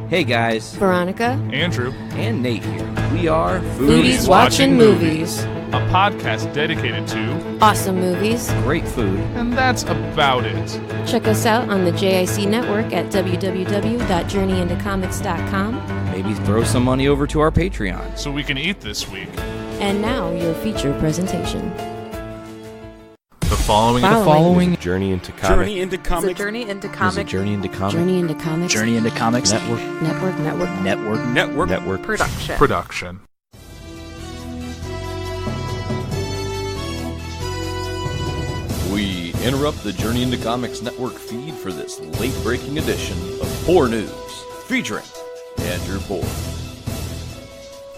Hey guys, Veronica, Andrew, and Nate here. We are Foodies Watching Movies, a podcast dedicated to awesome movies, great food, and that's about it. Check us out on the JIC network at www.journeyintocomics.com. Maybe throw some money over to our Patreon. So we can eat this week. And now, your feature presentation. The following Following Journey into Comics. Journey into Comics. Journey into is a Comics Journey into Comics. Journey into Comics. Journey into Comics Network. production. We interrupt the Journey into Comics Network feed for this late-breaking edition of Puhr News, featuring Andrew Puhr.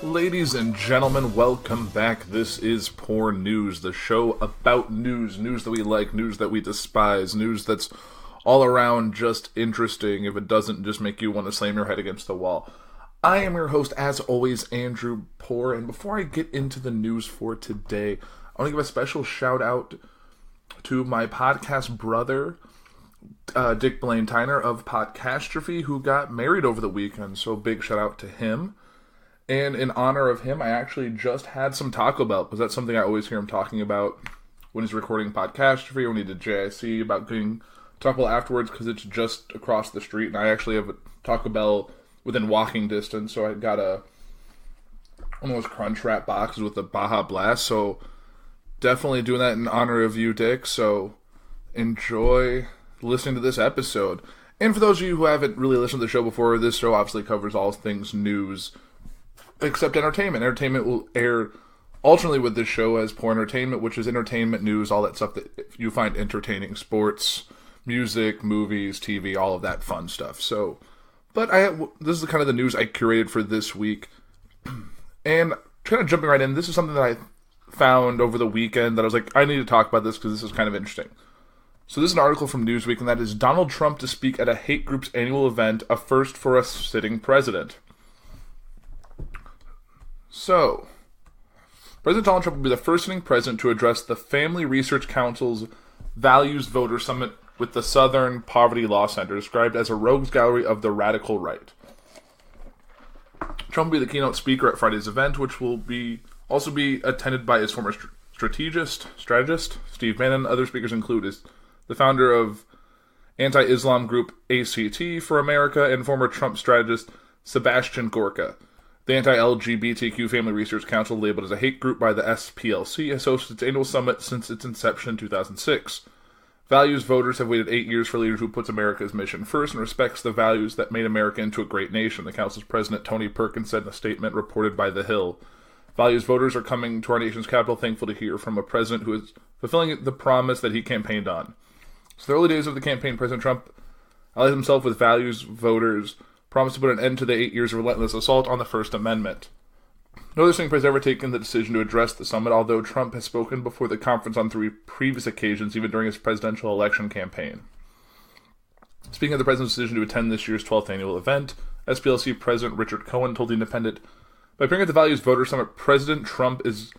Ladies and gentlemen, welcome back. This is Puhr News, the show about news that we like, news that we despise, news that's all around just interesting if it doesn't just make you want to slam your head against the wall. I am your host, as always, Andrew Puhr, and before I get into the news for today, I want to give a special shout out to my podcast brother, Dick Blaine Tyner of Podcastrophe, who got married over the weekend, so big shout out to him. And in honor of him, I actually just had some Taco Bell, because that's something I always hear him talking about when he's recording Podcastrophe, when he did JIC, about getting Taco Bell afterwards, because it's just across the street, and I actually have a Taco Bell within walking distance, so I got one of those Crunch Wrap boxes with the Baja Blast, so definitely doing that in honor of you, Dick, so enjoy listening to this episode. And for those of you who haven't really listened to the show before, this show obviously covers all things news, except entertainment. Entertainment will air alternately with this show as Puhr Entertainment, which is entertainment news, all that stuff that you find entertaining, sports, music, movies, TV, all of that fun stuff. So, but this is kind of the news I curated for this week. And kind of jumping right in, this is something that I found over the weekend that I was like, I need to talk about this because this is kind of interesting. So this is an article from Newsweek, and that is Donald Trump to speak at a hate group's annual event, a first for a sitting president. So, President Donald Trump will be the first sitting president to address the Family Research Council's Values Voter Summit with the Southern Poverty Law Center, described as a rogues gallery of the radical right. Trump will be the keynote speaker at Friday's event, which will also be attended by his former strategist, Steve Bannon. Other speakers include the founder of anti-Islam group ACT for America and former Trump strategist Sebastian Gorka. The Anti-LGBTQ Family Research Council, labeled as a hate group by the SPLC, has hosted its annual summit since its inception in 2006. Values voters have waited 8 years for a leader who puts America's mission first and respects the values that made America into a great nation, the council's president Tony Perkins said in a statement reported by The Hill. Values voters are coming to our nation's capital thankful to hear from a president who is fulfilling the promise that he campaigned on. So the early days of the campaign, President Trump allied himself with values voters, promised to put an end to the 8 years of relentless assault on the First Amendment. No other sitting president has ever taken the decision to address the summit, although Trump has spoken before the conference on 3 previous occasions, even during his presidential election campaign. Speaking of the president's decision to attend this year's 12th annual event, SPLC President Richard Cohen told The Independent, by appearing at the Values Voter Summit, President Trump is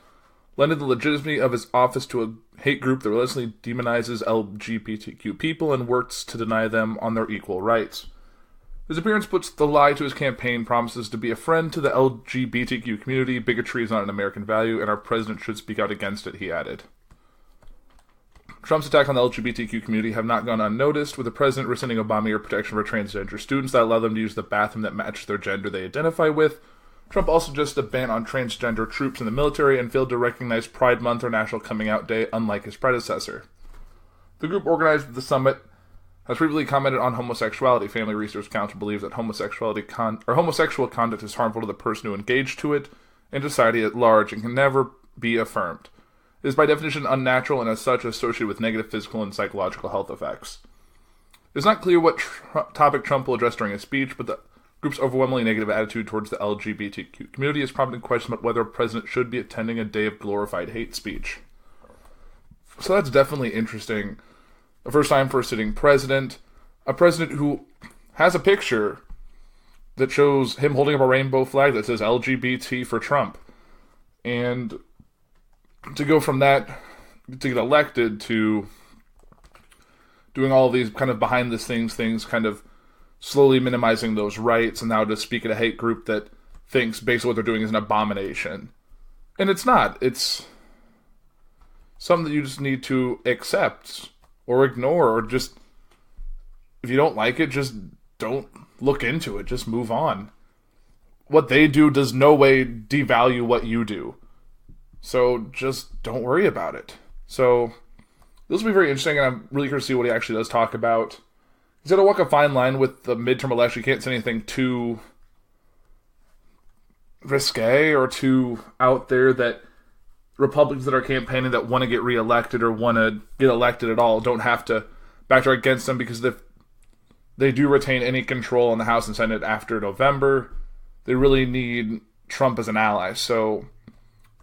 lending the legitimacy of his office to a hate group that relentlessly demonizes LGBTQ people and works to deny them on their equal rights. His appearance puts the lie to his campaign promises to be a friend to the LGBTQ community. Bigotry is not an American value, and our president should speak out against it, he added. Trump's attack on the LGBTQ community have not gone unnoticed, with the president rescinding Obamacare protection for transgender students that allow them to use the bathroom that matches their gender they identify with. Trump also suggested a ban on transgender troops in the military and failed to recognize Pride Month or National Coming Out Day, unlike his predecessor. The group organized the summit has previously commented on homosexuality. Family Research Council believes that homosexual conduct is harmful to the person who engaged to it and society at large and can never be affirmed. It is by definition unnatural and as such associated with negative physical and psychological health effects. It is not clear what topic Trump will address during his speech, but the group's overwhelmingly negative attitude towards the LGBTQ community has prompted questions about whether a president should be attending a day of glorified hate speech. So that's definitely interesting. The first time for a sitting president, a president who has a picture that shows him holding up a rainbow flag that says LGBT for Trump. And to go from that, to get elected, to doing all of these kind of behind the scenes things, kind of slowly minimizing those rights, and now to speak at a hate group that thinks basically what they're doing is an abomination. And it's not. It's something that you just need to accept or ignore, or just, if you don't like it, just don't look into it. Just move on. What they do does no way devalue what you do. So just don't worry about it. So this will be very interesting, and I'm really curious to see what he actually does talk about. He's got to walk a fine line with the midterm election. You can't say anything too risque or too out there that Republicans that are campaigning that want to get reelected or want to get elected at all don't have to backtrack against them, because if they do retain any control in the House and Senate after November, they really need Trump as an ally. So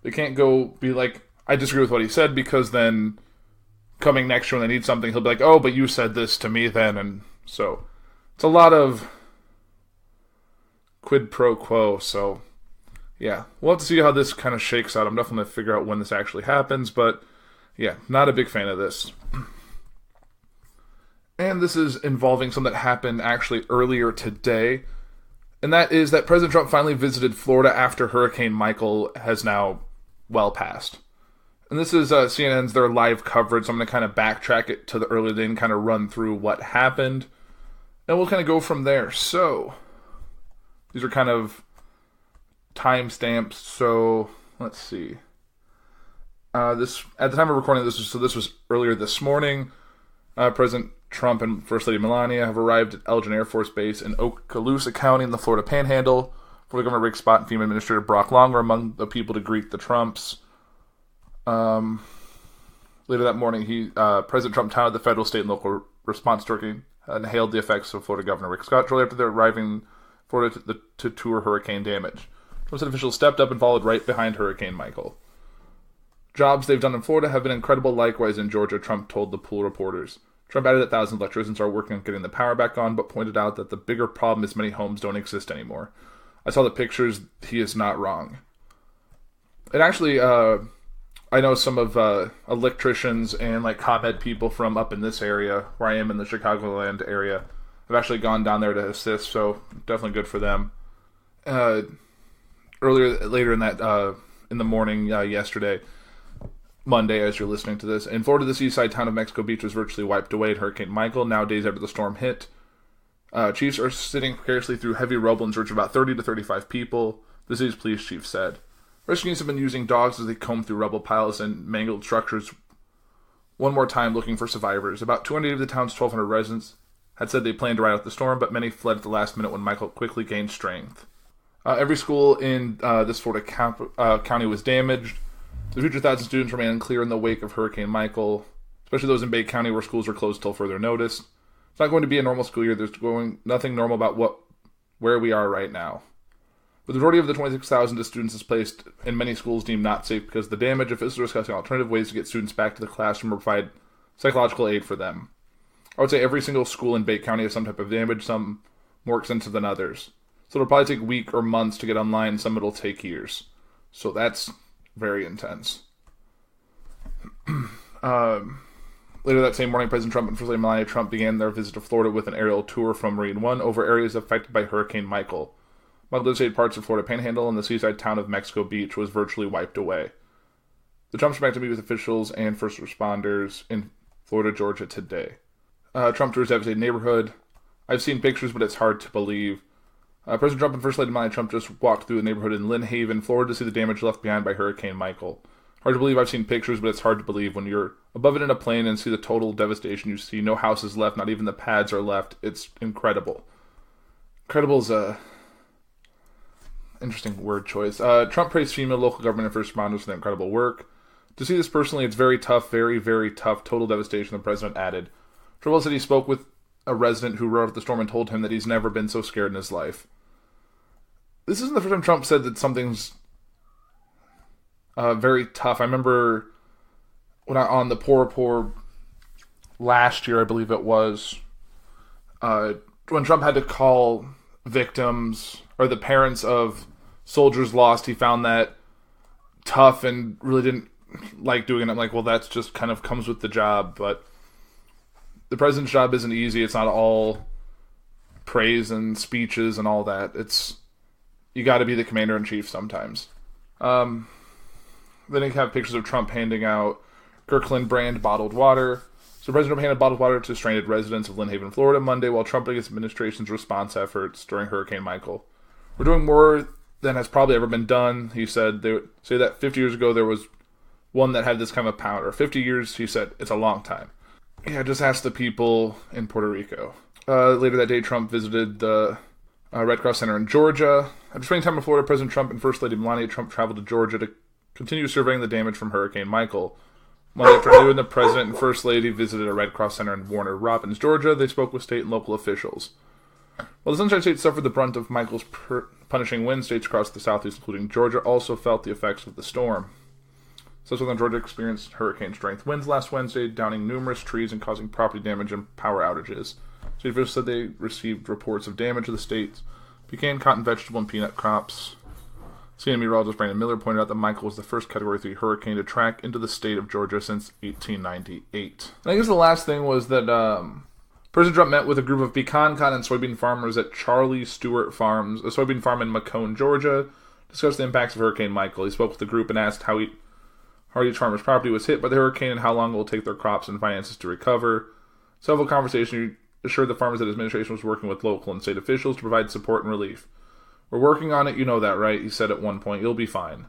they can't go be like, I disagree with what he said, because then coming next year when they need something, he'll be like, oh, but you said this to me then. And so it's a lot of quid pro quo. So yeah, we'll have to see how this kind of shakes out. I'm definitely going to figure out when this actually happens, but yeah, not a big fan of this. And this is involving something that happened actually earlier today, and that is that President Trump finally visited Florida after Hurricane Michael has now well passed. And this is CNN's, their live coverage, so I'm going to kind of backtrack it to the earlier day and kind of run through what happened, and we'll kind of go from there. So these are kind of timestamps. So let's see. This at the time of recording this was earlier this morning. President Trump and First Lady Melania have arrived at Elgin Air Force Base in Okaloosa County in the Florida Panhandle. Florida Governor Rick Scott and FEMA Administrator Brock Long were among the people to greet the Trumps. Later that morning, President Trump touted the federal, state, and local response to hurricane and hailed the effects of Florida Governor Rick Scott shortly after their arriving in Florida to tour hurricane damage. Trump said officials stepped up and followed right behind Hurricane Michael. Jobs they've done in Florida have been incredible, likewise in Georgia, Trump told the Puhr reporters. Trump added that thousands of electricians are working on getting the power back on, but pointed out that the bigger problem is many homes don't exist anymore. I saw the pictures. He is not wrong. And actually, I know some of electricians and like ComEd people from up in this area, where I am in the Chicagoland area, have actually gone down there to assist, so definitely good for them. Later in that in the morning yesterday, Monday, as you're listening to this, in Florida, the seaside town of Mexico Beach was virtually wiped away in Hurricane Michael. Now, days after the storm hit, chiefs are sitting precariously through heavy rubble in search of about 30 to 35 people, the city's police chief said. Rescue teams have been using dogs as they comb through rubble piles and mangled structures one more time looking for survivors. About 200 of the town's 1,200 residents had said they planned to ride out the storm, but many fled at the last minute when Michael quickly gained strength. Every school in this Florida county was damaged. The future thousands of students remain unclear in the wake of Hurricane Michael, especially those in Bay County where schools were closed till further notice. It's not going to be a normal school year. There's nothing normal about where we are right now. With the majority of the 26,000 students displaced in many schools deemed not safe because of the damage, officials are discussing alternative ways to get students back to the classroom or provide psychological aid for them. I would say every single school in Bay County has some type of damage, some more extensive than others. So it'll probably take a week or months to get online, some it'll take years. So that's very intense. Later that same morning, President Trump and First Lady Melania Trump began their visit to Florida with an aerial tour from Marine One over areas affected by Hurricane Michael. Michael devastated parts of Florida Panhandle, and the seaside town of Mexico Beach was virtually wiped away. The Trumps were back to meet with officials and first responders in Florida, Georgia today. Trump tours devastated neighborhood. I've seen pictures, but it's hard to believe. President Trump and First Lady Melania Trump just walked through the neighborhood in Lynn Haven, Florida, to see the damage left behind by Hurricane Michael. Hard to believe. I've seen pictures, but it's hard to believe when you're above it in a plane and see the total devastation. You see no houses left, not even the pads are left. It's incredible. Incredible is a interesting word choice. Trump praised FEMA, local government, and first responders for their incredible work. To see this personally, it's very tough, very, very tough. Total devastation, the president added. Trump said he spoke with a resident who rode up the storm and told him that he's never been so scared in his life. This isn't the first time Trump said that something's very tough. I remember on the Puhr last year, I believe it was, when Trump had to call victims or the parents of soldiers lost, he found that tough and really didn't like doing it. I'm like, well, that's just kind of comes with the job, but the president's job isn't easy. It's not all praise and speeches and all that. You got to be the commander-in-chief sometimes. Then you have pictures of Trump handing out Kirkland brand bottled water. So President Trump handed bottled water to stranded residents of Lynn Haven, Florida Monday while trumping his administration's response efforts during Hurricane Michael. We're doing more than has probably ever been done, he said. They would say that 50 years ago there was one that had this kind of power. 50 years, he said, it's a long time. Yeah, just ask the people in Puerto Rico. Later that day, Trump visited the Red Cross Center in Georgia. After spending time in Florida, President Trump and First Lady Melania Trump traveled to Georgia to continue surveying the damage from Hurricane Michael. Monday afternoon, the President and First Lady visited a Red Cross Center in Warner Robins, Georgia. They spoke with state and local officials. While the Sunshine State suffered the brunt of Michael's punishing winds, states across the southeast, including Georgia, also felt the effects of the storm. Southern Georgia experienced hurricane-strength winds last Wednesday, downing numerous trees and causing property damage and power outages. State officials said they received reports of damage to the state's pecan, cotton, vegetable, and peanut crops. CNN meteorologist Brandon Miller pointed out that Michael was the first Category 3 hurricane to track into the state of Georgia since 1898. And I guess the last thing was that President Trump met with a group of pecan, cotton, and soybean farmers at Charlie Stewart Farms, a soybean farm in Macomb, Georgia, to discuss the impacts of Hurricane Michael. He spoke with the group and asked how each farmer's property was hit by the hurricane and how long it will take their crops and finances to recover. Several conversations assured the farmers that his administration was working with local and state officials to provide support and relief. We're working on it, you know that, right? He said at one point. You'll be fine.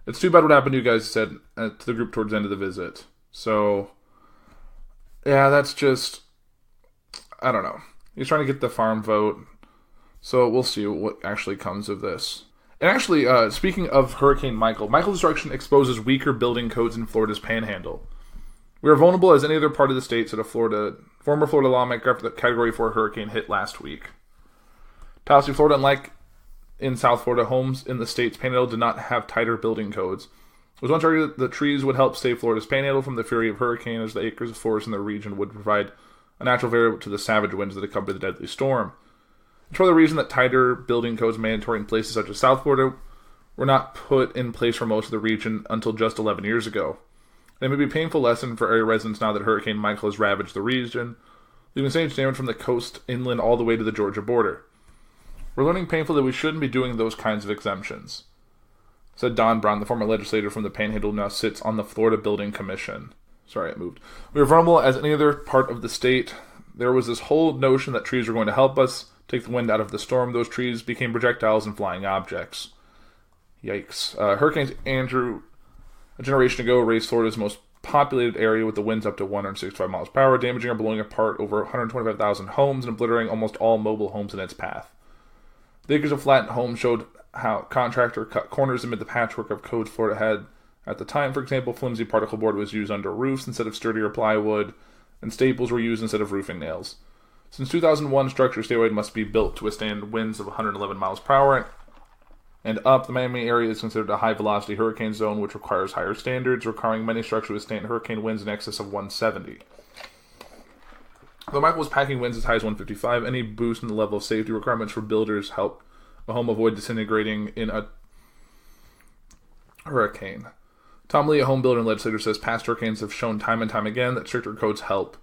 It's too bad what happened to you guys, he said to the group towards the end of the visit. So, yeah, that's just, I don't know. He's trying to get the farm vote. So we'll see what actually comes of this. And actually, speaking of Hurricane Michael's destruction exposes weaker building codes in Florida's panhandle. We are vulnerable as any other part of the state, said a former Florida lawmaker after the Category 4 hurricane hit last week. Tallahassee, Florida, unlike in South Florida, homes in the state's panhandle did not have tighter building codes. It was once argued that the trees would help save Florida's panhandle from the fury of hurricane, as the acres of forest in the region would provide a natural barrier to the savage winds that accompany the deadly storm. It's for the reason that tighter building codes mandatory in places such as South Florida were not put in place for most of the region until just 11 years ago. And it may be a painful lesson for area residents now that Hurricane Michael has ravaged the region, leaving serious damage from the coast inland all the way to the Georgia border. We're learning painfully that we shouldn't be doing those kinds of exemptions, said Don Brown, the former legislator from the Panhandle who now sits on the Florida Building Commission. Sorry, it moved. We are vulnerable as any other part of the state. There was this whole notion that trees were going to help us take the wind out of the storm. Those trees became projectiles and flying objects. Yikes. Hurricane Andrew, a generation ago, razed Florida's most populated area with the winds up to 165 miles per hour, damaging or blowing apart over 125,000 homes and obliterating almost all mobile homes in its path. The acres of flattened homes showed how contractor cut corners amid the patchwork of codes Florida had at the time. For example, flimsy particle board was used under roofs instead of sturdier plywood, and staples were used instead of roofing nails. Since 2001, structures statewide must be built to withstand winds of 111 miles per hour and up. The Miami area is considered a high-velocity hurricane zone, which requires higher standards, requiring many structures to withstand hurricane winds in excess of 170. Though Michael was packing winds as high as 155, any boost in the level of safety requirements for builders help a home avoid disintegrating in a hurricane. Tom Lee, a home builder and legislator, says past hurricanes have shown time and time again that stricter codes help.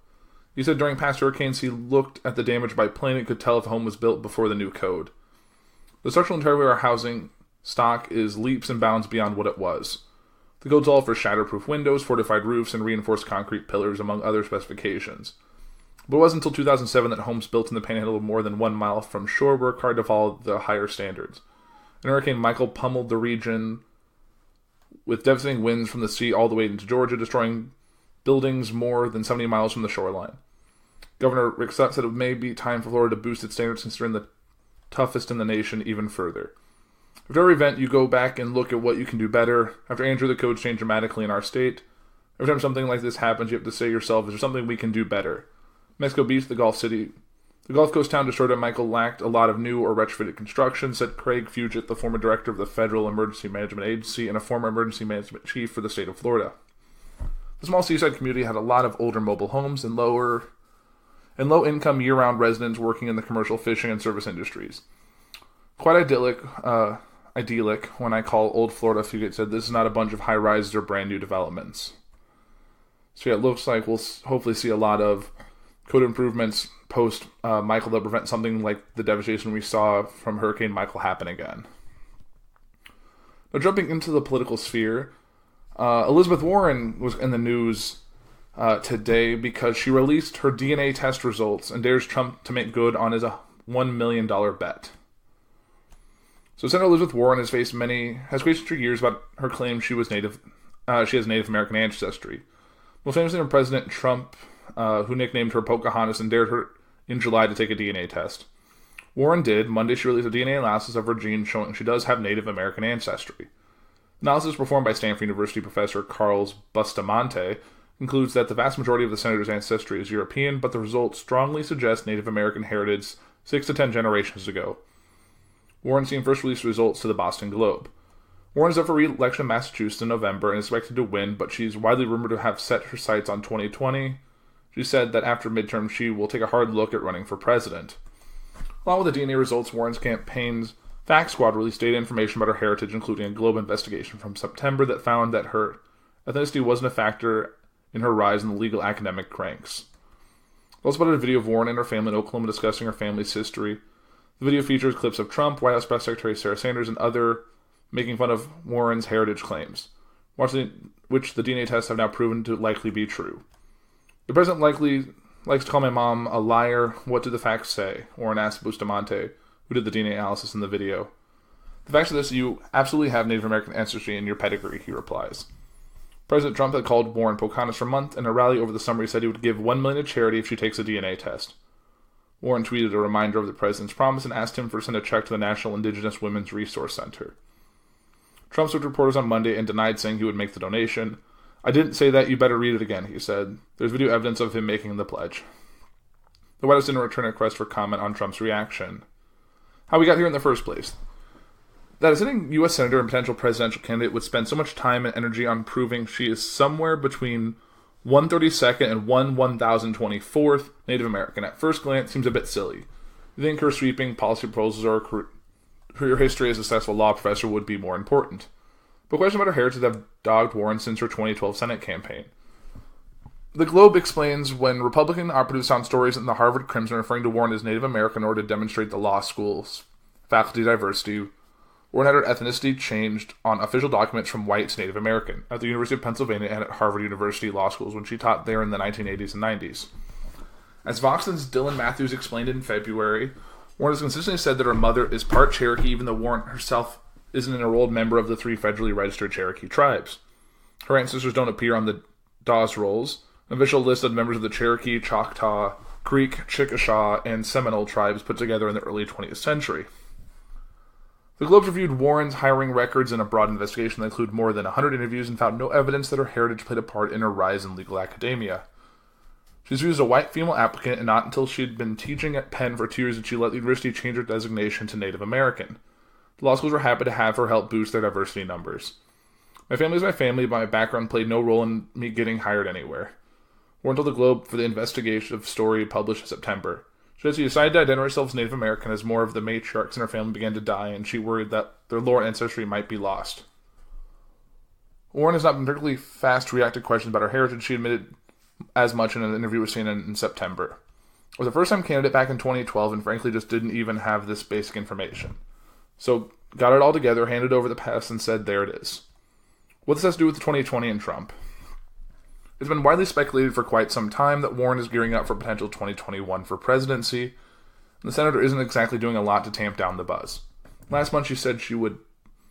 He said during past hurricanes he looked at the damage by plane and could tell if a home was built before the new code. The structural integrity of our housing stock is leaps and bounds beyond what it was. The codes all for shatterproof windows, fortified roofs, and reinforced concrete pillars, among other specifications. But it wasn't until 2007 that homes built in the Panhandle more than 1 mile from shore were required to follow the higher standards. And Hurricane Michael pummeled the region with devastating winds from the sea all the way into Georgia, destroying buildings more than 70 miles from the shoreline. Governor Rick Scott said it may be time for Florida to boost its standards, considering the toughest in the nation, even further. After every event, you go back and look at what you can do better. After Andrew, the codes changed dramatically in our state. Every time something like this happens, you have to say to yourself, is there something we can do better? Mexico Beach, the Gulf Coast town destroyed by Michael, lacked a lot of new or retrofitted construction, said Craig Fugit, the former director of the Federal Emergency Management Agency and a former emergency management chief for the state of Florida. The small seaside community had a lot of older mobile homes and low-income year-round residents working in the commercial fishing and service industries. Quite idyllic when I call old Florida, Fugit said. This is not a bunch of high-rises or brand-new developments. So yeah, it looks like we'll hopefully see a lot of code improvements post Michael to prevent something like the devastation we saw from Hurricane Michael happen again. Now, jumping into the political sphere, Elizabeth Warren was in the news today because she released her DNA test results and dares Trump to make good on his $1 million bet. So Senator Elizabeth Warren has questions for years about her claim she has Native American ancestry. Most famously from President Trump, who nicknamed her Pocahontas and dared her in July to take a DNA test. Warren did. Monday she released a DNA analysis of her genes showing she does have Native American ancestry. Analysis performed by Stanford University professor Carlos Bustamante concludes that the vast majority of the senator's ancestry is European, but the results strongly suggest Native American heritage 6 to 10 generations ago. Warren seen first released results to the Boston Globe. Warren is up for re-election in Massachusetts in November and is expected to win, but she's widely rumored to have set her sights on 2020. She said that after midterm she will take a hard look at running for president. Along with the DNA results, Warren's campaign's Fact Squad released data information about her heritage, including a Globe investigation from September that found that her ethnicity wasn't a factor in her rise in the legal academic ranks. We also spotted a video of Warren and her family in Oklahoma discussing her family's history. The video features clips of Trump, White House Press Secretary Sarah Sanders, and other making fun of Warren's heritage claims, which the DNA tests have now proven to likely be true. The president likely likes to call my mom a liar. What do the facts say? Warren asked Bustamante, who did the DNA analysis in the video. The facts are this: you absolutely have Native American ancestry in your pedigree, he replies. President Trump had called Warren Pocahontas for a month. In a rally over the summer, he said he would give $1 million to charity if she takes a DNA test. Warren tweeted a reminder of the president's promise and asked him to send a check to the National Indigenous Women's Resource Center. Trump spoke to reporters on Monday and denied saying he would make the donation. I didn't say that, you better read it again, he said. There's video evidence of him making the pledge. The White House didn't return a request for comment on Trump's reaction. How we got here in the first place. That a sitting U.S. Senator and potential presidential candidate would spend so much time and energy on proving she is somewhere between 132nd and 1024th Native American at first glance seems a bit silly. You think her sweeping policy proposals or her history as a successful law professor would be more important. But questions about her heritage have dogged Warren since her 2012 Senate campaign. The Globe explains when Republican operatives found stories in the Harvard Crimson referring to Warren as Native American in order to demonstrate the law school's faculty diversity, Warren had her ethnicity changed on official documents from white to Native American at the University of Pennsylvania and at Harvard University Law Schools when she taught there in the 1980s and 90s. As Vox's Dylan Matthews explained in February, Warren has consistently said that her mother is part Cherokee, even though Warren herself isn't an enrolled member of the 3 federally registered Cherokee tribes. Her ancestors don't appear on the Dawes rolls, an official list of members of the Cherokee, Choctaw, Creek, Chickasaw, and Seminole tribes put together in the early 20th century. The Globe reviewed Warren's hiring records in a broad investigation that included more than 100 interviews and found no evidence that her heritage played a part in her rise in legal academia. She's viewed as a white female applicant, and not until she'd been teaching at Penn for 2 years did she let the university change her designation to Native American. The law schools were happy to have her help boost their diversity numbers. My family is my family, but my background played no role in me getting hired anywhere. Warren told the Globe for the investigative story published in September. She said she decided to identify herself as Native American as more of the matriarchs in her family began to die, and she worried that their lore and ancestry might be lost. Warren has not been particularly fast to react to questions about her heritage. She admitted as much in an interview with CNN in September. I was a first-time candidate back in 2012 and frankly just didn't even have this basic information. So, got it all together, handed over the past, and said, there it is. What this has to do with 2020 and Trump? It's been widely speculated for quite some time that Warren is gearing up for potential 2021 for presidency, and the senator isn't exactly doing a lot to tamp down the buzz. Last month she said she would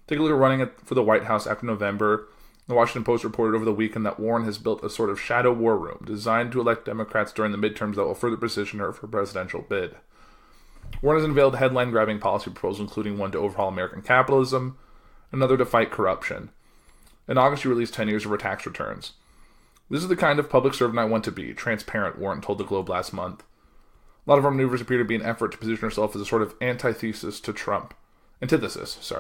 take a look at running for the White House after November. The Washington Post reported over the weekend that Warren has built a sort of shadow war room designed to elect Democrats during the midterms that will further position her for a presidential bid. Warren has unveiled headline-grabbing policy proposals, including one to overhaul American capitalism, another to fight corruption. In August, she released 10 years of her tax returns. This is the kind of public servant I want to be, transparent, Warren told the Globe last month. A lot of her maneuvers appear to be an effort to position herself as a sort of antithesis to Trump. Antithesis.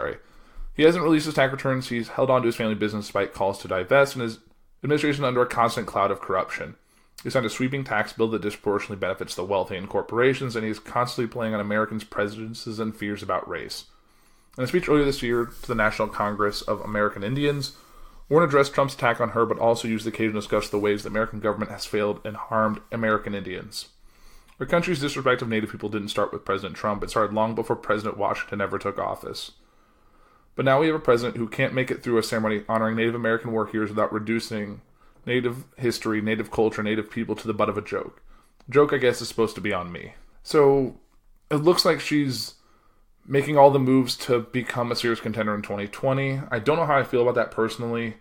He hasn't released his tax returns, he's held on to his family business despite calls to divest, and his administration under a constant cloud of corruption. He signed a sweeping tax bill that disproportionately benefits the wealthy and corporations, and he's constantly playing on Americans' prejudices and fears about race. In a speech earlier this year to the National Congress of American Indians, Warren addressed Trump's attack on her, but also used the occasion to discuss the ways the American government has failed and harmed American Indians. Our country's disrespect of Native people didn't start with President Trump. It started long before President Washington ever took office. But now we have a president who can't make it through a ceremony honoring Native American war heroes without reducing Native history, Native culture, Native people to the butt of a joke. Joke, I guess, is supposed to be on me. So it looks like she's making all the moves to become a serious contender in 2020. I don't know how I feel about that personally.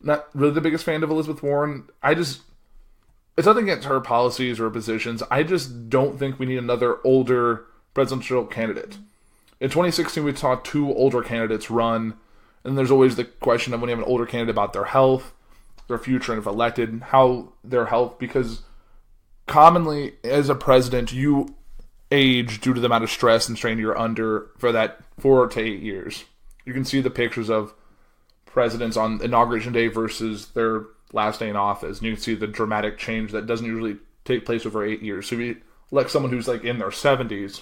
Not really the biggest fan of Elizabeth Warren. It's nothing against her policies or positions. I just don't think we need another older presidential candidate. In 2016, we saw 2 older candidates run, and there's always the question of when you have an older candidate about their health, their future, and if elected, how their health, because commonly, as a president, you age due to the amount of stress and strain you're under for that 4 to 8 years. You can see the pictures of presidents on Inauguration Day versus their last day in office, and you can see the dramatic change that doesn't usually take place over 8 years. So if you elect someone who's like in their 70s,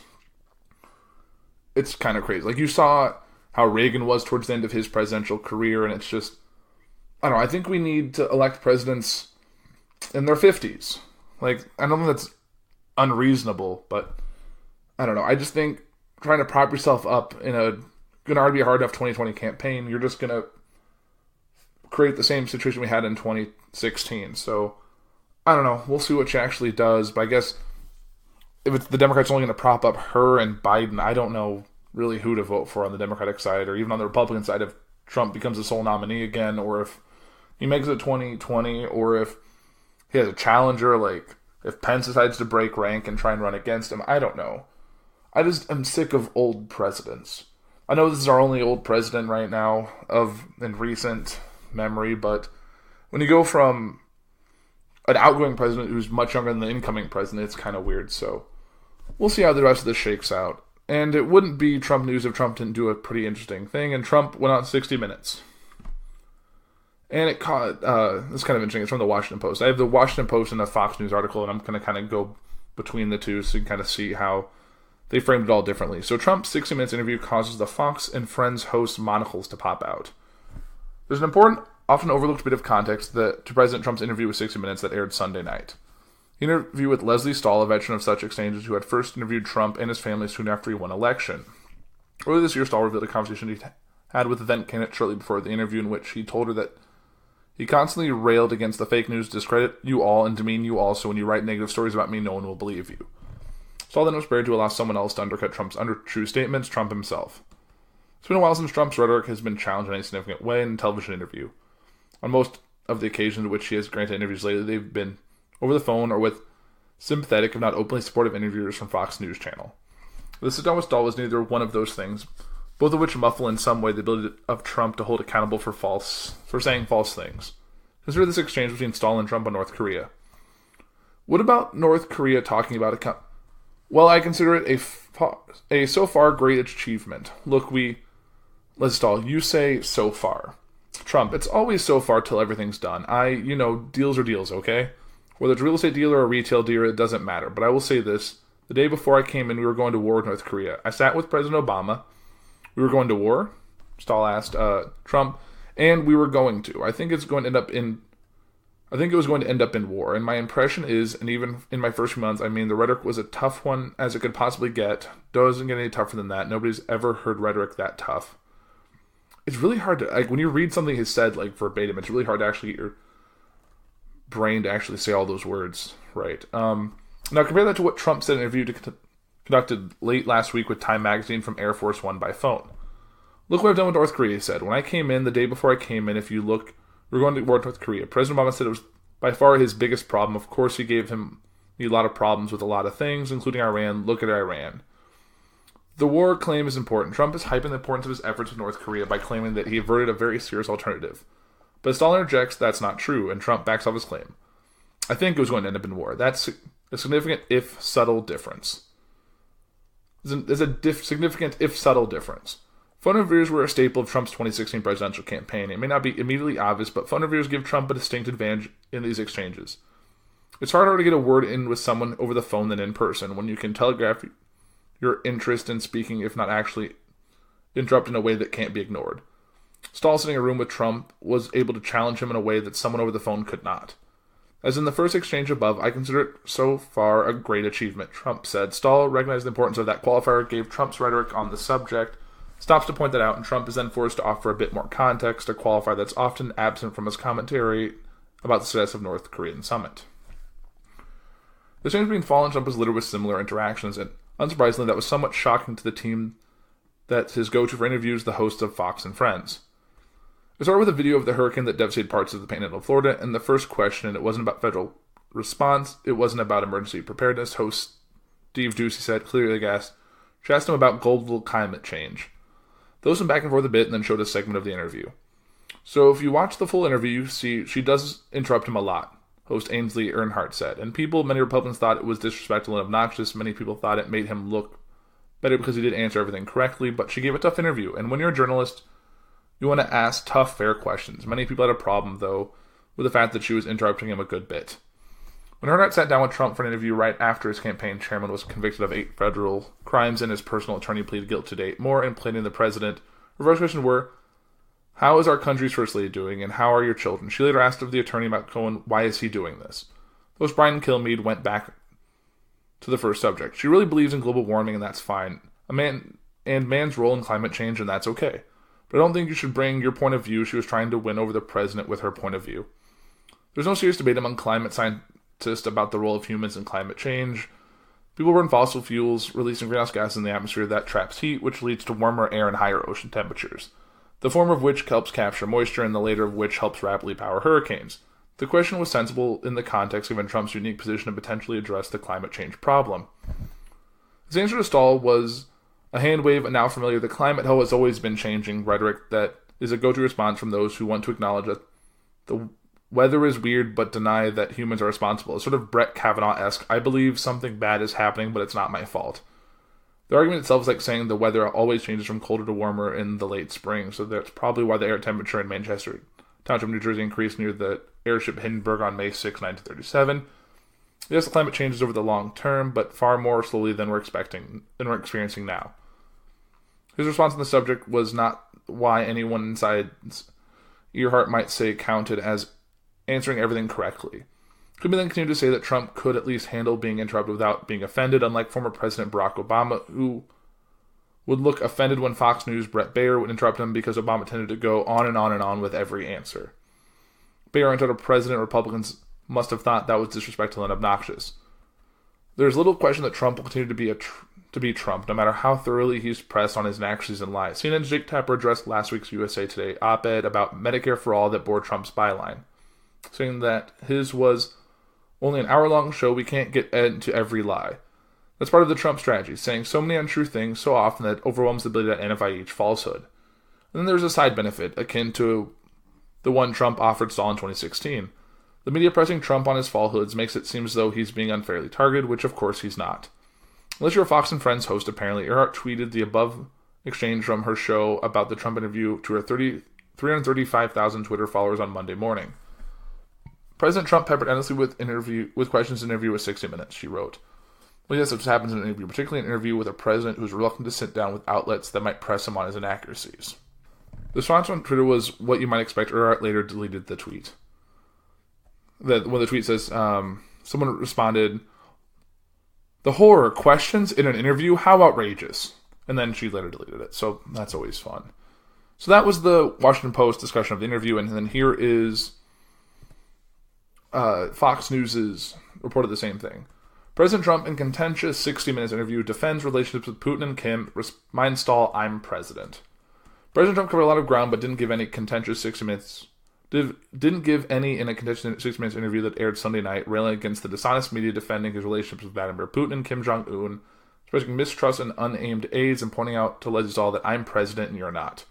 it's kind of crazy. Like you saw how Reagan was towards the end of his presidential career, and it's just, I don't know, I think we need to elect presidents in their 50s. Like, I don't think that's unreasonable, but I don't know. I just think trying to prop yourself up in going to already be a hard enough 2020 campaign, you're just going to create the same situation we had in 2016. So, I don't know. We'll see what she actually does. But I guess if it's the Democrats only going to prop up her and Biden, I don't know really who to vote for on the Democratic side or even on the Republican side if Trump becomes the sole nominee again, or if he makes it 2020, or if he has a challenger, like if Pence decides to break rank and try and run against him. I don't know. I just am sick of old presidents. I know this is our only old president right now in recent memory, but when you go from an outgoing president who's much younger than the incoming president, it's kind of weird. So we'll see how the rest of this shakes out. And it wouldn't be Trump news if Trump didn't do a pretty interesting thing. And Trump went on 60 Minutes. And it caught, it's kind of interesting. It's from the Washington Post. I have the Washington Post and a Fox News article, and I'm going to kind of go between the two so you can kind of see how they framed it all differently. So Trump's 60 Minutes interview causes the Fox and Friends host monocles to pop out. There's an important, often overlooked bit of context to President Trump's interview with 60 Minutes that aired Sunday night. He interviewed with Leslie Stahl, a veteran of such exchanges who had first interviewed Trump and his family soon after he won election. Earlier this year, Stahl revealed a conversation he had with the then candidate shortly before the interview in which he told her that he constantly railed against the fake news, discredit you all, and demean you all, so when you write negative stories about me, no one will believe you. Stahl then was prepared to allow someone else to undercut Trump's untrue statements, Trump himself. It's been a while since Trump's rhetoric has been challenged in any significant way in a television interview. On most of the occasions in which he has granted interviews lately, they've been over the phone or with sympathetic, if not openly supportive interviewers from Fox News Channel. The sit-down with Stahl was neither one of those things, both of which muffle in some way the ability of Trump to hold accountable for saying false things. Consider this exchange between Stahl and Trump on North Korea. What about North Korea talking about Well, I consider it a so far great achievement. Look, let's Stahl, you say so far. Trump, it's always so far till everything's done. Deals are deals, okay? Whether it's a real estate deal or a retail deal, it doesn't matter. But I will say this. The day before I came in, we were going to war with North Korea. I sat with President Obama. We were going to war, Stahl asked Trump, and we were going to. I think it was going to end up in war. And my impression is, and even in my first few months, the rhetoric was a tough one as it could possibly get. Doesn't get any tougher than that. Nobody's ever heard rhetoric that tough. It's really hard to, when you read something he's said, verbatim, it's really hard to actually get your brain to actually say all those words right. Now compare that to what Trump said in an interview conducted late last week with Time Magazine from Air Force One by phone. Look what I've done with North Korea, he said. When I came in, the day before I came in, if you look, we're going to war with North Korea. President Obama said it was by far his biggest problem. Of course, he gave me a lot of problems with a lot of things, including Iran. Look at Iran. The war claim is important. Trump is hyping the importance of his efforts with North Korea by claiming that he averted a very serious alternative. But Stahl interjects that's not true, and Trump backs off his claim. I think it was going to end up in war. That's a significant, if subtle, difference. There's a significant, if subtle, difference. Phone interviews were a staple of Trump's 2016 presidential campaign. It may not be immediately obvious, but phone interviews give Trump a distinct advantage in these exchanges. It's harder to get a word in with someone over the phone than in person, when you can telegraph your interest in speaking, if not actually interrupt in a way that can't be ignored. Stahl, sitting in a room with Trump, was able to challenge him in a way that someone over the phone could not. As in the first exchange above, I consider it so far a great achievement, Trump said. Stahl recognized the importance of that qualifier, gave Trump's rhetoric on the subject, stops to point that out, and Trump is then forced to offer a bit more context, a qualifier that's often absent from his commentary about the success of North Korean summit. The change between Fall and Trump was littered with similar interactions, and unsurprisingly, that was somewhat shocking to the team that's his go-to for interviews, the hosts of Fox and Friends. It started with a video of the hurricane that devastated parts of the Panhandle of Florida, and the first question, it wasn't about federal response, it wasn't about emergency preparedness. Host Steve Doocy said, clearly aghast. She asked him about global climate change. Those went back and forth a bit and then showed a segment of the interview. So if you watch the full interview, you see she does interrupt him a lot, host Ainsley Earnhardt said. And many Republicans thought it was disrespectful and obnoxious. Many people thought it made him look better because he did answer everything correctly, but she gave a tough interview. And when you're a journalist, you want to ask tough, fair questions. Many people had a problem, though, with the fact that she was interrupting him a good bit. When Earnhardt sat down with Trump for an interview right after his campaign chairman was convicted of 8 federal crimes and his personal attorney pleaded guilty to date, more implicating the president, her first questions were, how is our country's first lady doing, and how are your children? She later asked of the attorney about Cohen, why is he doing this? Host Brian Kilmeade went back to the first subject. She really believes in global warming, and that's fine. Man's role in climate change, and that's okay. But I don't think you should bring your point of view. She was trying to win over the president with her point of view. There's no serious debate among climate scientists about the role of humans in climate change. People burn fossil fuels, releasing greenhouse gases in the atmosphere that traps heat, which leads to warmer air and higher ocean temperatures. The former of which helps capture moisture, and the later of which helps rapidly power hurricanes. The question was sensible in the context given Trump's unique position to potentially address the climate change problem. His answer to Stahl was a hand wave, and now familiar, the climate hell has always been changing rhetoric that is a go-to response from those who want to acknowledge that the weather is weird but deny that humans are responsible. It's sort of Brett Kavanaugh-esque. I believe something bad is happening, but it's not my fault. The argument itself is like saying the weather always changes from colder to warmer in the late spring, so that's probably why the air temperature in Manchester Township, New Jersey increased near the airship Hindenburg on May 6, 1937. Yes, the climate changes over the long term, but far more slowly than we're experiencing now. His response on the subject was not why anyone inside Earhart might say counted as answering everything correctly. Could then continue to say that Trump could at least handle being interrupted without being offended, unlike former President Barack Obama, who would look offended when Fox News' Brett Baer would interrupt him because Obama tended to go on and on and on with every answer. Baer and other president Republicans must have thought that was disrespectful and obnoxious. There's little question that Trump will continue to be Trump, no matter how thoroughly he's pressed on his inaccuracies and lies. CNN's Jake Tapper addressed last week's USA Today op-ed about Medicare for All that bore Trump's byline, saying that his was only an hour-long show, we can't get into every lie. That's part of the Trump strategy, saying so many untrue things so often that it overwhelms the ability to identify each falsehood. And then there's a side benefit, akin to the one Trump offered Stahl in 2016. The media pressing Trump on his falsehoods makes it seem as though he's being unfairly targeted, which of course he's not. Unless you're a Fox and Friends host, apparently, Earhart tweeted the above exchange from her show about the Trump interview to her 335,000 Twitter followers on Monday morning. President Trump peppered endlessly with questions in an interview with 60 Minutes, she wrote. Well, yes, this happens in an interview, particularly an interview with a president who's reluctant to sit down with outlets that might press him on his inaccuracies. The response on Twitter was what you might expect. Earhart later deleted the tweet. When the tweet says, someone responded, "The horror, questions in an interview? How outrageous." And then she later deleted it, so that's always fun. So that was the Washington Post discussion of the interview, and then here is Fox News' report of the same thing. President Trump, in contentious 60 Minutes interview, defends relationships with Putin and Kim, reminds Stahl, I'm president. President Trump covered a lot of ground, but didn't give any contentious 60 Minutes. Didn't give any in a contentious 60 Minutes interview that aired Sunday night, railing against the dishonest media defending his relationships with Vladimir Putin and Kim Jong-un, expressing mistrust and unaimed aids, and pointing out to Leslie Stahl that I'm president and you're not.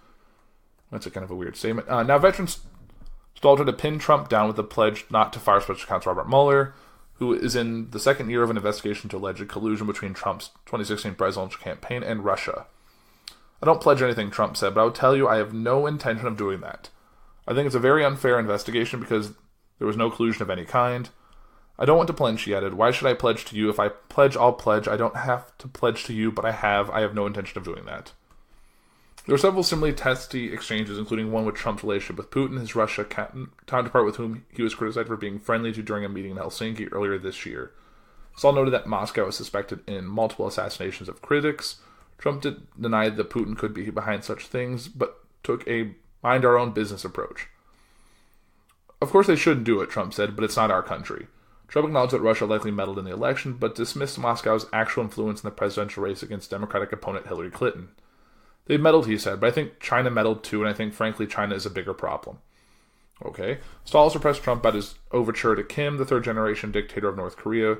That's a kind of a weird statement. Now, veterans Stahl tried to pin Trump down with a pledge not to fire Special Counsel Robert Mueller, who is in the second year of an investigation to alleged collusion between Trump's 2016 presidential campaign and Russia. I don't pledge anything, Trump said, but I will tell you I have no intention of doing that. I think it's a very unfair investigation because there was no collusion of any kind. I don't want to pledge, she added. Why should I pledge to you? If I pledge, I'll pledge. I don't have to pledge to you, but I have. I have no intention of doing that. There were several similarly testy exchanges, including one with Trump's relationship with Putin, his Russia counterpart with whom he was criticized for being friendly to during a meeting in Helsinki earlier this year. Saul noted that Moscow was suspected in multiple assassinations of critics. Trump denied that Putin could be behind such things, but took a mind-our-own-business approach. Of course they shouldn't do it, Trump said, but it's not our country. Trump acknowledged that Russia likely meddled in the election, but dismissed Moscow's actual influence in the presidential race against Democratic opponent Hillary Clinton. They meddled, he said, but I think China meddled too, and I think, frankly, China is a bigger problem. Okay. Stahl also pressed Trump about his overture to Kim, the third-generation dictator of North Korea.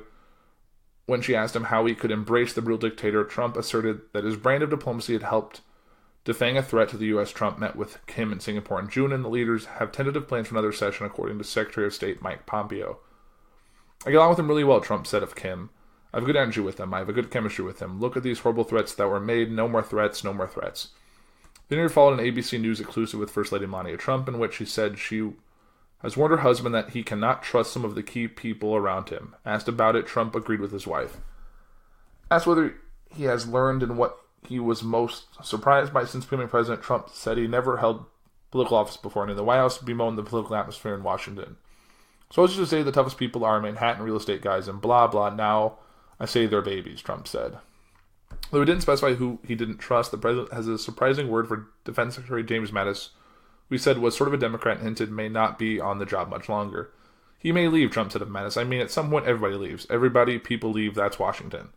When she asked him how he could embrace the brutal dictator, Trump asserted that his brand of diplomacy had helped defang a threat to the U.S. Trump met with Kim in Singapore in June, and the leaders have tentative plans for another session, according to Secretary of State Mike Pompeo. I get along with him really well, Trump said of Kim. I have good energy with him. I have a good chemistry with him. Look at these horrible threats that were made. No more threats. No more threats. The interview followed an ABC News exclusive with First Lady Melania Trump, in which she said she has warned her husband that he cannot trust some of the key people around him. Asked about it, Trump agreed with his wife. Asked whether he has learned and what he was most surprised by since becoming president, Trump said he never held political office before, and in the White House bemoaned the political atmosphere in Washington. So I was just to say the toughest people are Manhattan real estate guys and blah, blah. Now I say they're babies, Trump said. Though he didn't specify who he didn't trust, the president has a surprising word for Defense Secretary James Mattis, who he said was sort of a Democrat and hinted may not be on the job much longer. He may leave, Trump said of Mattis. I mean, at some point everybody leaves. People leave, that's Washington.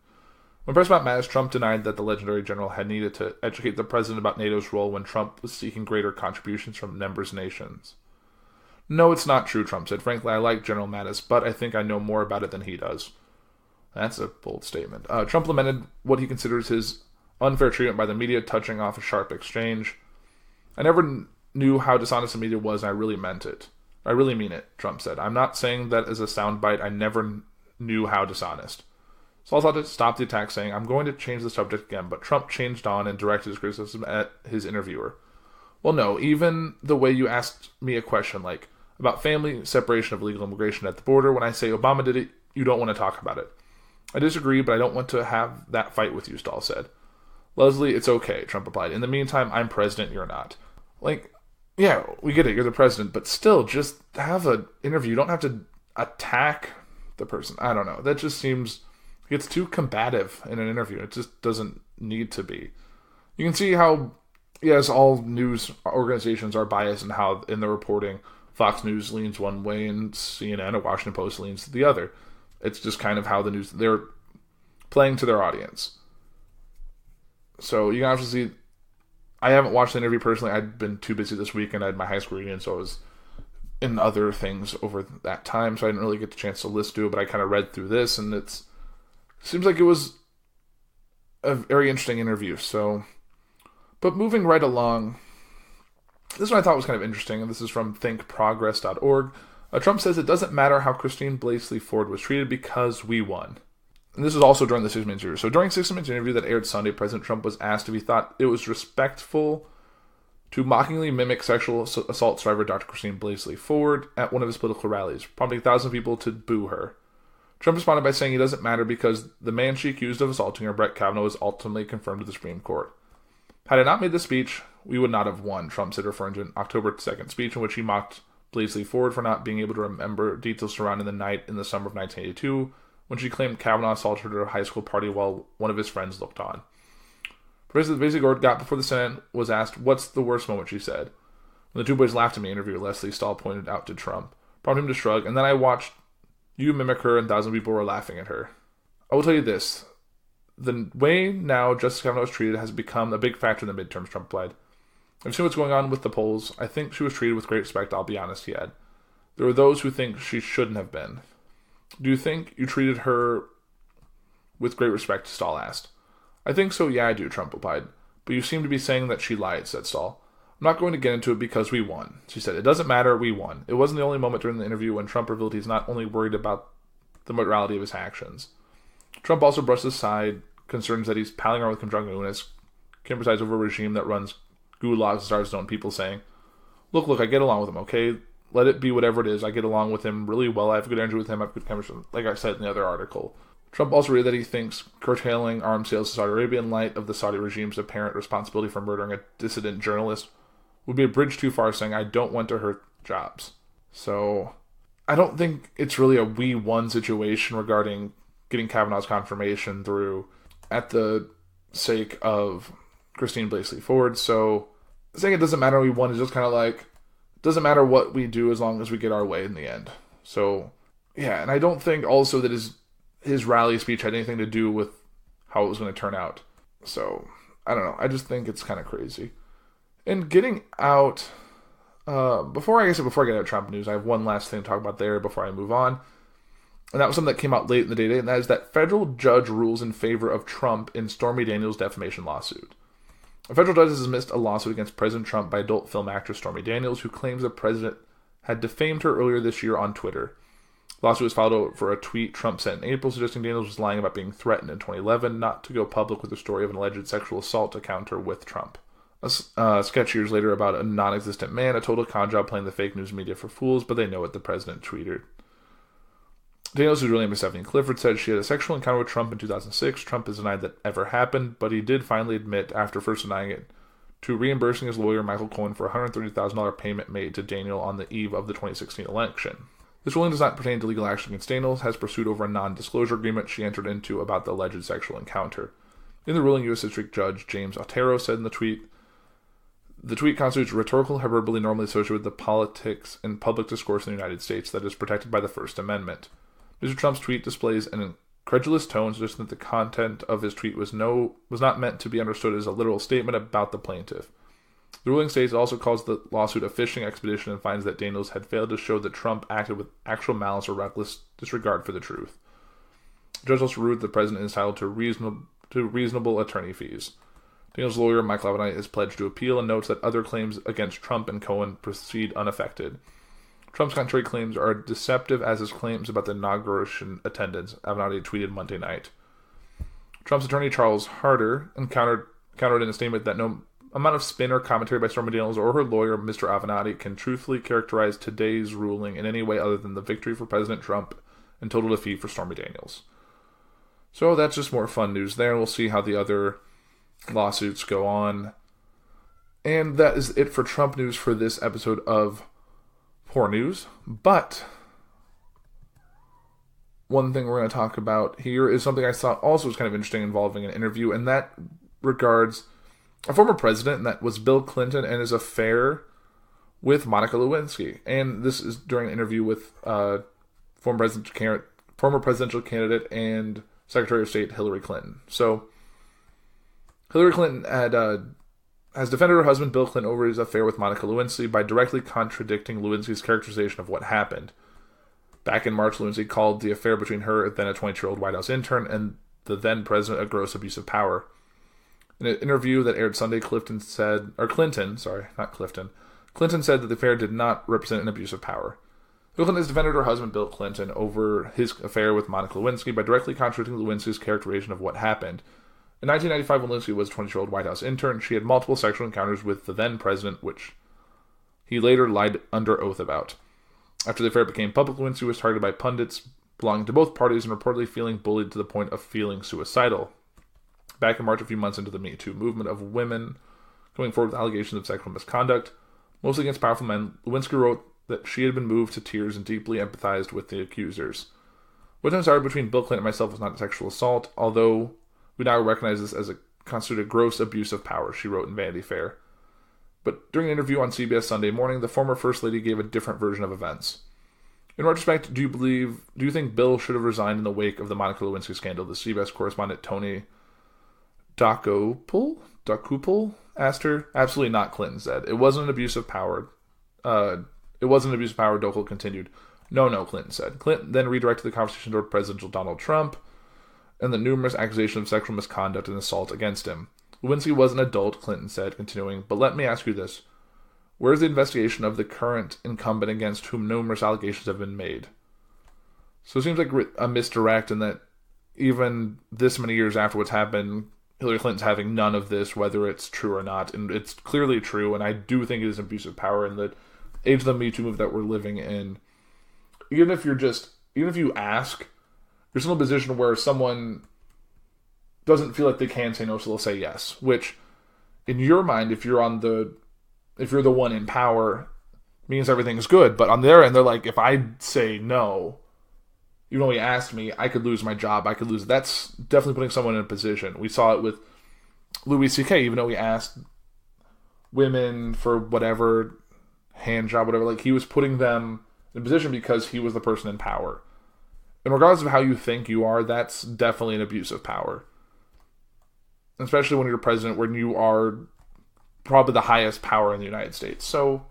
When pressed about Mattis, Trump denied that the legendary general had needed to educate the president about NATO's role when Trump was seeking greater contributions from members' nations. No, it's not true, Trump said. Frankly, I like General Mattis, but I think I know more about it than he does. That's a bold statement. Trump lamented what he considers his unfair treatment by the media, touching off a sharp exchange. I never knew how dishonest the media was, and I really meant it. I really mean it, Trump said. I'm not saying that as a soundbite. I never knew how dishonest. Saul sought to stop the attack, saying, I'm going to change the subject again, but Trump changed on and directed his criticism at his interviewer. Well, no, even the way you asked me a question, like, about family separation of illegal immigration at the border, when I say Obama did it, you don't want to talk about it. I disagree, but I don't want to have that fight with you, Stahl said. Leslie, it's okay, Trump replied. In the meantime, I'm president, you're not. Like, yeah, we get it, you're the president, but still, just have an interview. You don't have to attack the person. I don't know. That just seems... It's too combative in an interview. It just doesn't need to be. You can see how, yes, all news organizations are biased and how in the reporting, Fox News leans one way and CNN or Washington Post leans the other. It's just kind of how the news, they're playing to their audience. So you can obviously see, I haven't watched the interview personally. I'd been too busy this weekend. I had my high school reunion, so I was in other things over that time, so I didn't really get the chance to listen to it, but I kind of read through this, and it seems like it was a very interesting interview. So, but moving right along, this one I thought was kind of interesting, and this is from thinkprogress.org. Trump says it doesn't matter how Christine Blasey Ford was treated because we won. And this is also during the 6 Minutes interview. So during 6 Minutes interview that aired Sunday, President Trump was asked if he thought it was respectful to mockingly mimic sexual assault survivor Dr. Christine Blasey Ford at one of his political rallies, prompting thousands of people to boo her. Trump responded by saying it doesn't matter because the man she accused of assaulting her, Brett Kavanaugh, was ultimately confirmed to the Supreme Court. Had I not made this speech, we would not have won, Trump said, referring to an October 2nd speech in which he mocked Blasey Ford for not being able to remember details surrounding the night in the summer of 1982 when she claimed Kavanaugh assaulted her at a high school party while one of his friends looked on. President Blasey Ford got before the Senate, was asked, what's the worst moment, she said. When the two boys laughed at me, interviewer Leslie Stahl pointed out to Trump, prompting him to shrug, and then I watched you mimic her and thousands of people were laughing at her. I will tell you this. The way now Justice Kavanaugh was treated has become a big factor in the midterms, Trump replied. I've seen what's going on with the polls. I think she was treated with great respect, I'll be honest, he had. There are those who think she shouldn't have been. Do you think you treated her with great respect, Stahl asked. I think so, yeah, I do, Trump replied. But you seem to be saying that she lied, said Stahl. I'm not going to get into it because we won, she said. It doesn't matter, we won. It wasn't the only moment during the interview when Trump revealed he's not only worried about the morality of his actions. Trump also brushed aside concerns that he's palling around with Kim Jong-un as Kim presides over a regime that runs gulags and starves his own people, saying, Look, I get along with him, okay? Let it be whatever it is. I get along with him really well. I have good energy with him. I have good chemistry, like I said in the other article. Trump also read that he thinks curtailing arms sales to Saudi Arabia in light of the Saudi regime's apparent responsibility for murdering a dissident journalist would be a bridge too far, saying, I don't want to hurt jobs. So I don't think it's really a we won situation regarding getting Kavanaugh's confirmation through at the sake of Christine Blasey Ford. So saying it doesn't matter we won is just kind of like, it doesn't matter what we do as long as we get our way in the end. So yeah, and I don't think also that his rally speech had anything to do with how it was going to turn out. So I don't know. I just think it's kind of crazy. And getting out, before I get out Trump news, I have one last thing to talk about there before I move on. And that was something that came out late in the day, and that is that federal judge rules in favor of Trump in Stormy Daniels' defamation lawsuit. A federal judge has dismissed a lawsuit against President Trump by adult film actress Stormy Daniels, who claims the president had defamed her earlier this year on Twitter. The lawsuit was filed over a tweet Trump sent in April suggesting Daniels was lying about being threatened in 2011 not to go public with the story of an alleged sexual assault encounter with Trump. A sketch years later about a non-existent man, a total con job playing the fake news media for fools, but they know what the president tweeted. Daniels, whose real name is Stephanie Clifford, said she had a sexual encounter with Trump in 2006. Trump has denied that ever happened, but he did finally admit, after first denying it, to reimbursing his lawyer Michael Cohen for a $130,000 payment made to Daniel on the eve of the 2016 election. This ruling does not pertain to legal action against Daniels, has pursued over a non-disclosure agreement she entered into about the alleged sexual encounter. In the ruling, U.S. District Judge James Otero said in the tweet constitutes rhetorical hyperbole normally associated with the politics and public discourse in the United States that is protected by the First Amendment. Mr. Trump's tweet displays an incredulous tone, suggesting that the content of his tweet was not meant to be understood as a literal statement about the plaintiff. The ruling states it also calls the lawsuit a fishing expedition and finds that Daniels had failed to show that Trump acted with actual malice or reckless disregard for the truth. The judge also ruled that the president is entitled to reasonable attorney fees. Daniels' lawyer, Michael Avenatti, is pledged to appeal and notes that other claims against Trump and Cohen proceed unaffected. Trump's contrary claims are deceptive as his claims about the inauguration attendance, Avenatti tweeted Monday night. Trump's attorney, Charles Harder, countered in a statement that no amount of spin or commentary by Stormy Daniels or her lawyer, Mr. Avenatti, can truthfully characterize today's ruling in any way other than the victory for President Trump and total defeat for Stormy Daniels. So that's just more fun news there, and we'll see how the other lawsuits go on. And that is it for Trump news for this episode of Puhr News. But one thing we're going to talk about here is something I thought also was kind of interesting involving an interview, and that regards a former president, and that was Bill Clinton and his affair with Monica Lewinsky. And this is during an interview with former presidential candidate and Secretary of State Hillary Clinton. So Hillary Clinton has defended her husband Bill Clinton over his affair with Monica Lewinsky by directly contradicting Lewinsky's characterization of what happened. Back in March, Lewinsky called the affair between her, then a 22-year-old White House intern, and the then president a gross abuse of power. In an interview that aired Sunday, Clinton said that the affair did not represent an abuse of power. Clinton has defended her husband Bill Clinton over his affair with Monica Lewinsky by directly contradicting Lewinsky's characterization of what happened. In 1995, when Lewinsky was a 22-year-old White House intern, she had multiple sexual encounters with the then president, which he later lied under oath about. After the affair became public, Lewinsky was targeted by pundits belonging to both parties and reportedly feeling bullied to the point of feeling suicidal. Back in March, a few months into the Me Too movement of women going forward with allegations of sexual misconduct, mostly against powerful men, Lewinsky wrote that she had been moved to tears and deeply empathized with the accusers. What transpired between Bill Clinton and myself was not a sexual assault, although we now recognize this as a constituted gross abuse of power, she wrote in Vanity Fair. But during an interview on CBS Sunday morning, the former First Lady gave a different version of events. In retrospect, do you think Bill should have resigned in the wake of the Monica Lewinsky scandal? The CBS correspondent Tony Dokoupil asked her. Absolutely not, Clinton said. It wasn't an abuse of power. Dokoupil continued. No, Clinton said. Clinton then redirected the conversation toward presidential Donald Trump and the numerous accusations of sexual misconduct and assault against him. Lewinsky was an adult, Clinton said, continuing, but let me ask you this. Where is the investigation of the current incumbent against whom numerous allegations have been made? So it seems like a misdirect, and that even this many years after what's happened, Hillary Clinton's having none of this, whether it's true or not. And it's clearly true, and I do think it is abuse of power in the age of the Me Too movement that we're living in. Even if you ask you're still in a position where someone doesn't feel like they can say no, so they'll say yes. Which, in your mind, if you're the one in power, means everything's good. But on their end, they're like, if I say no, you only asked me, I could lose my job. I could lose. That's definitely putting someone in a position. We saw it with Louis C.K. Even though he asked women for whatever hand job, whatever, like he was putting them in a position because he was the person in power. And regardless of how you think you are, that's definitely an abuse of power. Especially when you're president, when you are probably the highest power in the United States. So,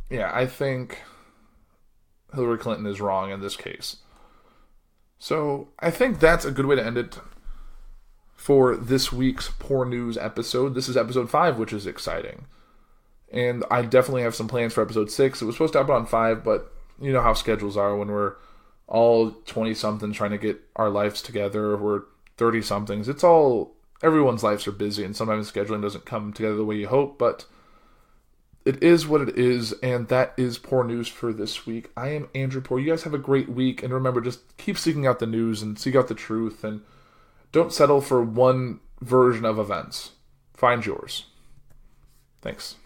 yeah, I think Hillary Clinton is wrong in this case. So, I think that's a good way to end it for this week's Poor News episode. This is episode 5, which is exciting. And I definitely have some plans for episode 6. It was supposed to happen on 5, but you know how schedules are when we're all 20-somethings trying to get our lives together. We're 30-somethings. It's all, everyone's lives are busy, and sometimes scheduling doesn't come together the way you hope, but it is what it is, and that is Poor News for this week. I am Andrew Puhr. You guys have a great week, and remember, just keep seeking out the news and seek out the truth, and don't settle for one version of events. Find yours. Thanks.